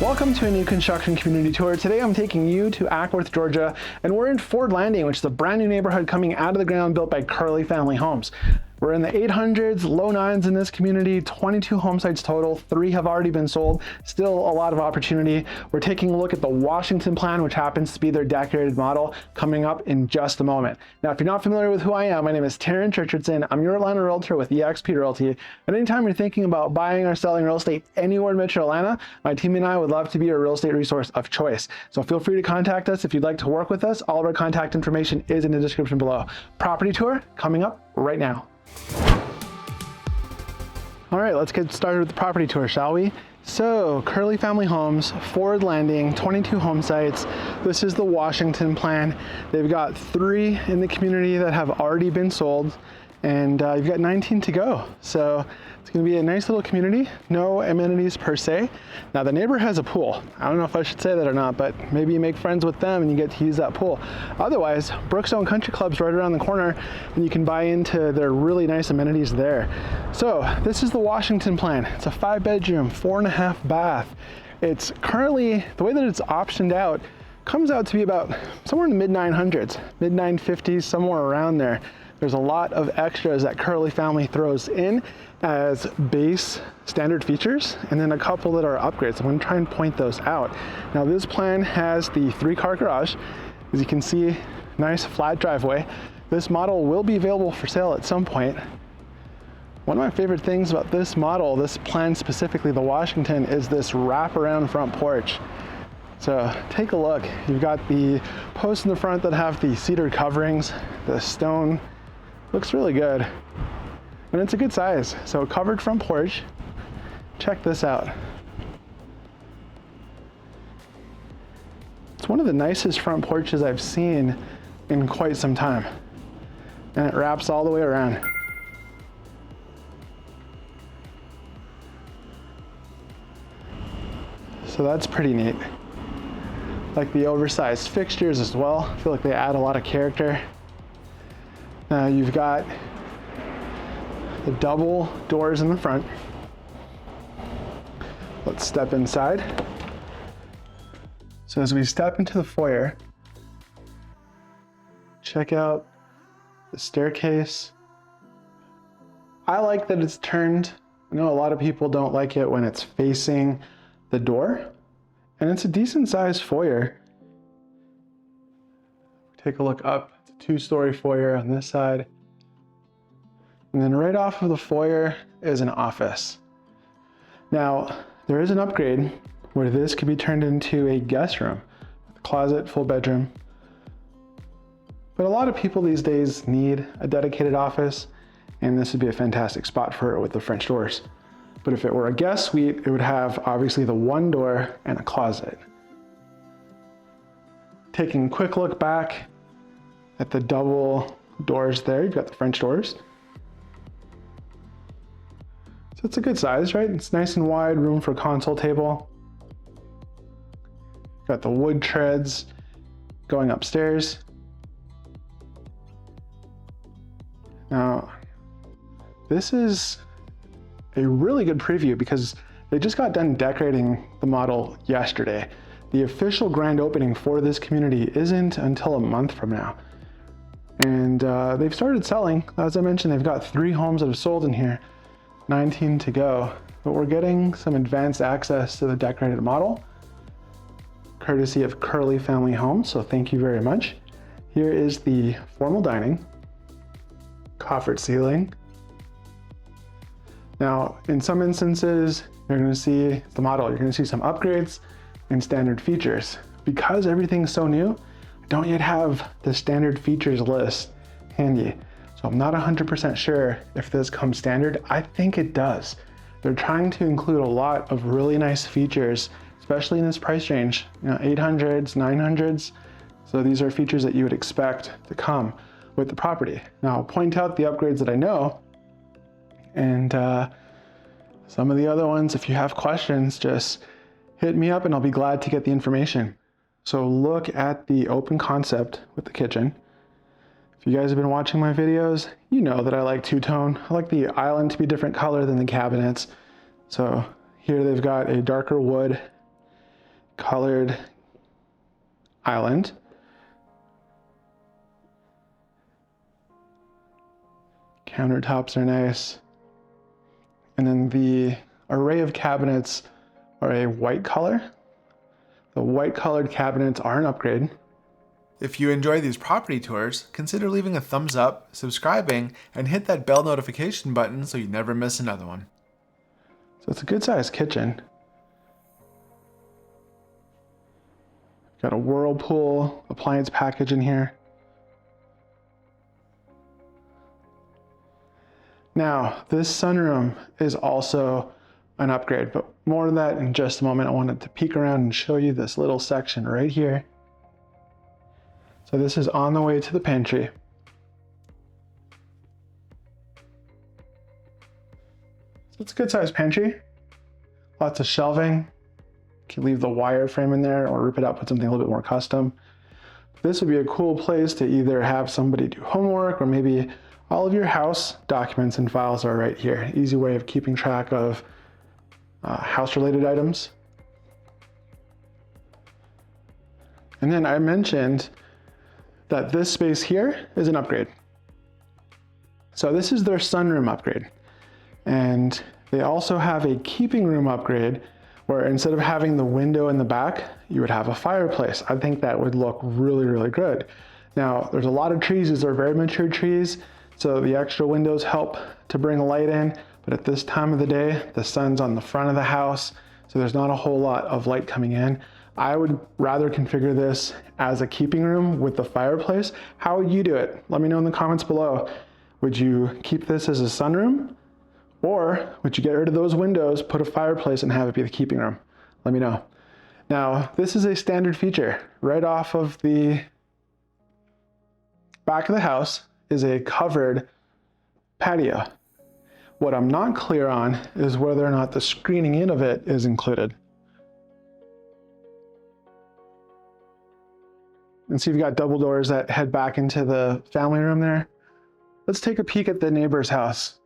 Welcome to a new construction community tour. Today I'm taking you to Acworth, Georgia, and we're in Ford Landing, which is a brand new neighborhood coming out of the ground built by Kerley family homes. We're in the 800s, low 9s in this community, 22 home sites total, 3 have already been sold, still a lot of opportunity. We're taking a look at the Washington plan, which happens to be their decorated model, coming up in just a moment. Now, if you're not familiar with who I am, my name is Terence Richardson. I'm your Atlanta realtor with EXP Realty. And anytime you're thinking about buying or selling real estate anywhere in Metro Atlanta, my team and I would love to be your real estate resource of choice. So feel free to contact us if you'd like to work with us. All of our contact information is in the description below. Property tour coming up right now. All right, let's get started with the property tour, shall we? So, Kerley Family Homes, Ford Landing, 22 home sites. This is the Washington plan. They've got 3 in the community that have already been sold, and you've got 19 to go. So it's gonna be a nice little community, no amenities per se. Now the neighbor has a pool. I don't know if I should say that or not, but maybe you make friends with them and you get to use that pool. Otherwise, Brookstone Country Club's right around the corner and you can buy into their really nice amenities there. So this is the Washington plan. It's a 5-bedroom, 4.5 bath. It's currently, the way that it's optioned out, comes out to be about somewhere in the mid-900s, mid-950s, somewhere around there. There's a lot of extras that Kerley family throws in as base standard features, and then a couple that are upgrades. I'm going to try and point those out. Now this plan has the 3-car garage. As you can see, nice flat driveway. This model will be available for sale at some point. One of my favorite things about this model, this plan specifically, the Washington, is this wraparound front porch. So take a look. You've got the posts in the front that have the cedar coverings, the stone. Looks really good. And it's a good size. So covered front porch. Check this out. It's one of the nicest front porches I've seen in quite some time. And it wraps all the way around. So that's pretty neat. Like the oversized fixtures as well. I feel like they add a lot of character. Now you've got the double doors in the front. Let's step inside. So as we step into the foyer, check out the staircase. I like that it's turned. I know a lot of people don't like it when it's facing the door, and it's a decent sized foyer. Take a look up. It's a 2-story foyer on this side. And then right off of the foyer is an office. Now, there is an upgrade where this could be turned into a guest room, closet, full bedroom. But a lot of people these days need a dedicated office, and this would be a fantastic spot for it with the French doors. But if it were a guest suite, it would have obviously the 1 door and a closet. Taking a quick look back at the double doors there, you've got the French doors. So it's a good size, right? It's nice and wide, room for a console table. Got the wood treads going upstairs. Now, this is a really good preview because they just got done decorating the model yesterday. The official grand opening for this community isn't until a month from now. And they've started selling. As I mentioned, they've got 3 homes that have sold in here, 19 to go. But we're getting some advanced access to the decorated model, courtesy of Kerley Family Homes, so thank you very much. Here is the formal dining, coffered ceiling. Now, in some instances, you're gonna see the model, you're gonna see some upgrades and standard features. Because everything's so new, I don't yet have the standard features list handy. So I'm not 100% sure if this comes standard. I think it does. They're trying to include a lot of really nice features, especially in this price range, 800s, 900s. So these are features that you would expect to come with the property. Now I'll point out the upgrades that I know, and some of the other ones, if you have questions, just hit me up and I'll be glad to get the information. So look at the open concept with the kitchen. If you guys have been watching my videos, you know that I like two-tone. I like the island to be different color than the cabinets. So here they've got a darker wood colored island. Countertops are nice. And then the array of cabinets are a white color. The white colored cabinets are an upgrade. If you enjoy these property tours, consider leaving a thumbs up, subscribing, and hit that bell notification button so you never miss another one. So it's a good sized kitchen. Got a Whirlpool appliance package in here. Now, this sunroom is also an upgrade, but more on that in just a moment. I wanted to peek around and show you this little section right here. So this is on the way to the pantry. So it's a good sized pantry. Lots of shelving. You can leave the wire frame in there or rip it out, put something a little bit more custom. This would be a cool place to either have somebody do homework, or maybe all of your house documents and files are right here. Easy way of keeping track of house-related items. And then I mentioned that this space here is an upgrade. So this is their sunroom upgrade. And they also have a keeping room upgrade where instead of having the window in the back, you would have a fireplace. I think that would look really, really good. Now, there's a lot of trees. These are very mature trees, so the extra windows help to bring light in. But at this time of the day, the sun's on the front of the house, so there's not a whole lot of light coming in. I would rather configure this as a keeping room with the fireplace. How would you do it? Let me know in the comments below. Would you keep this as a sunroom? Or would you get rid of those windows, put a fireplace, and have it be the keeping room? Let me know. Now, this is a standard feature. Right off of the back of the house is a covered patio. What I'm not clear on is whether or not the screening in of it is included. And see, you've got double doors that head back into the family room there. Let's take a peek at the neighbor's house.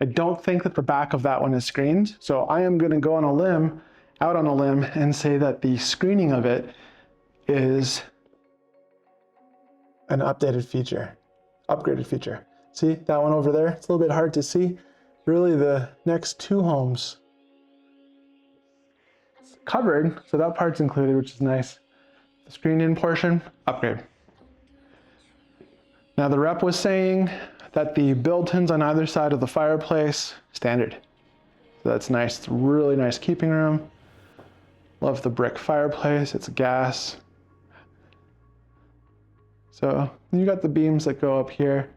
I don't think that the back of that one is screened, so I am going to go out on a limb, and say that the screening of it is an updated feature, upgraded feature. See that one over there? It's a little bit hard to see. Really, the next two homes it's covered, so that part's included, which is nice. The screened in portion, upgrade. Now the rep was saying that the built-ins on either side of the fireplace, standard. So that's nice. It's a really nice keeping room. Love the brick fireplace. It's gas. So you got the beams that go up here.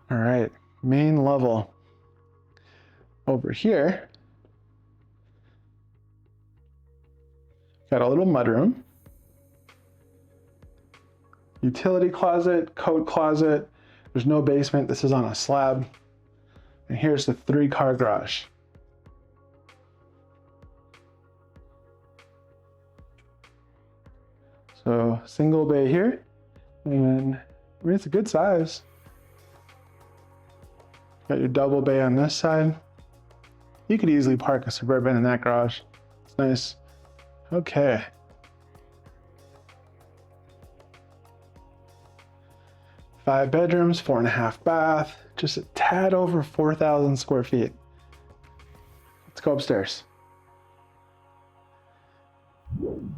All right, main level. Over here, got a little mudroom. Utility closet, coat closet. There's no basement. This is on a slab. And here's the 3-car garage. So single bay here. And I mean, it's a good size. Got your double bay on this side. You could easily park a Suburban in that garage. It's nice. Okay. Five bedrooms, 4.5 bath, just a tad over 4,000 square feet. Let's go upstairs. And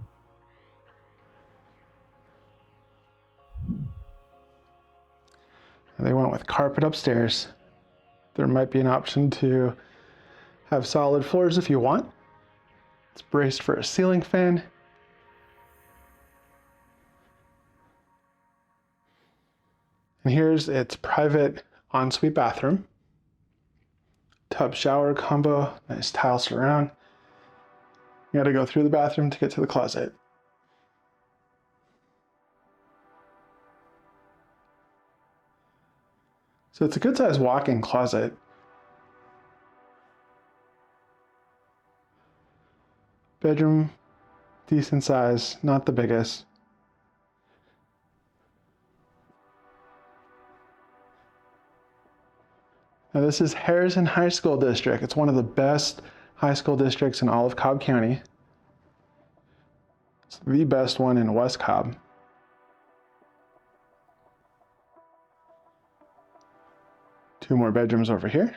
they went with carpet upstairs. There might be an option to have solid floors if you want. It's braced for a ceiling fan. And here's its private ensuite bathroom. Tub shower combo, nice tile surround. You gotta go through the bathroom to get to the closet. So it's a good sized walk-in closet. Bedroom, decent size, not the biggest. Now this is Harrison High School District. It's one of the best high school districts in all of Cobb County. It's the best one in West Cobb. Two more bedrooms over here.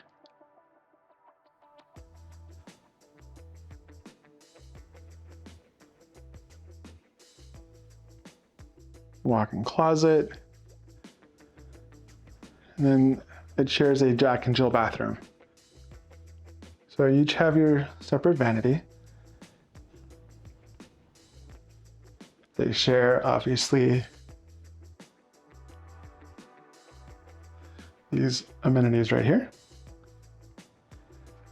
Walk-in closet. And then it shares a Jack and Jill bathroom. So you each have your separate vanity. They share, obviously, these amenities right here.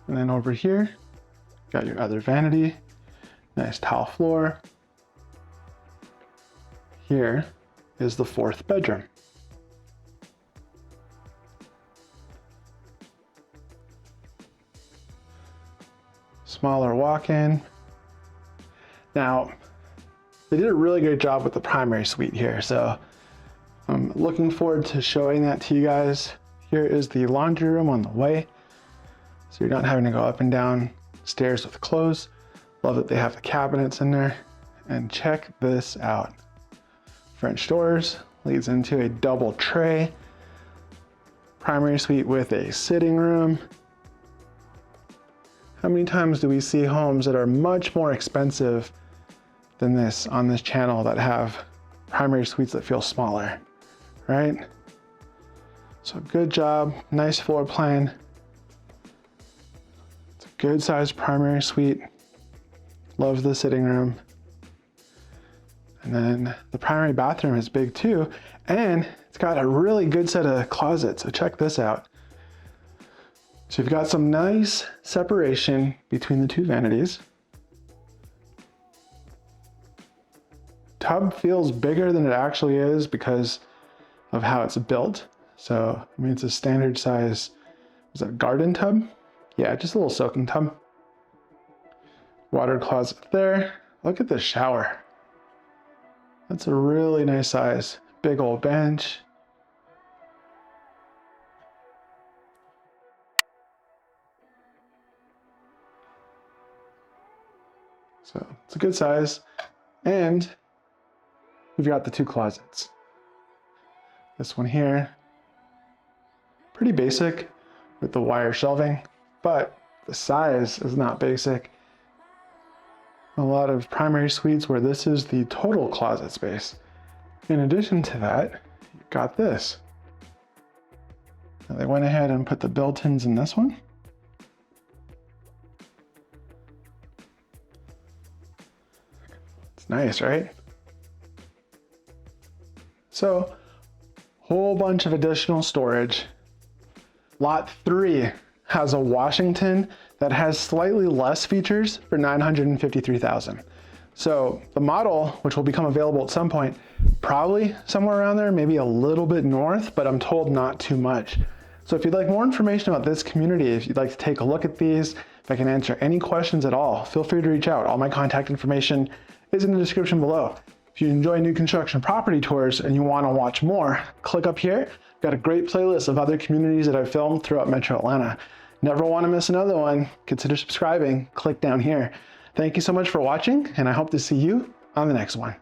And then over here, got your other vanity, nice tile floor. Here is the fourth bedroom. Smaller walk-in. Now, they did a really great job with the primary suite here, so I'm looking forward to showing that to you guys. Here is the laundry room on the way, so you're not having to go up and down stairs with clothes. Love that they have the cabinets in there. And check this out. French doors, leads into a double tray. Primary suite with a sitting room. How many times do we see homes that are much more expensive than this on this channel that have primary suites that feel smaller, right? So good job, nice floor plan. It's a good sized primary suite. Love the sitting room. And then the primary bathroom is big too, and it's got a really good set of closets, so check this out. So you've got some nice separation between the two vanities. Tub feels bigger than it actually is because of how it's built. So, I mean, it's a standard size, is that a garden tub? Yeah, just a little soaking tub. Water closet there. Look at the shower. That's a really nice size. Big old bench. So it's a good size. And we've got the two closets. This one here, pretty basic with the wire shelving, but the size is not basic. A lot of primary suites where this is the total closet space. In addition to that, you've got this. Now they went ahead and put the built-ins in this one. It's nice, right? So, whole bunch of additional storage. Lot 3 has a Washington that has slightly less features for $953,000. So the model, which will become available at some point, probably somewhere around there, maybe a little bit north, but I'm told not too much. So if you'd like more information about this community, if you'd like to take a look at these, if I can answer any questions at all, feel free to reach out. All my contact information is in the description below. If you enjoy new construction property tours and you want to watch more, click up here. I've got a great playlist of other communities that I've filmed throughout Metro Atlanta. Never want to miss another one. Consider subscribing. Click down here. Thank you so much for watching, and I hope to see you on the next one.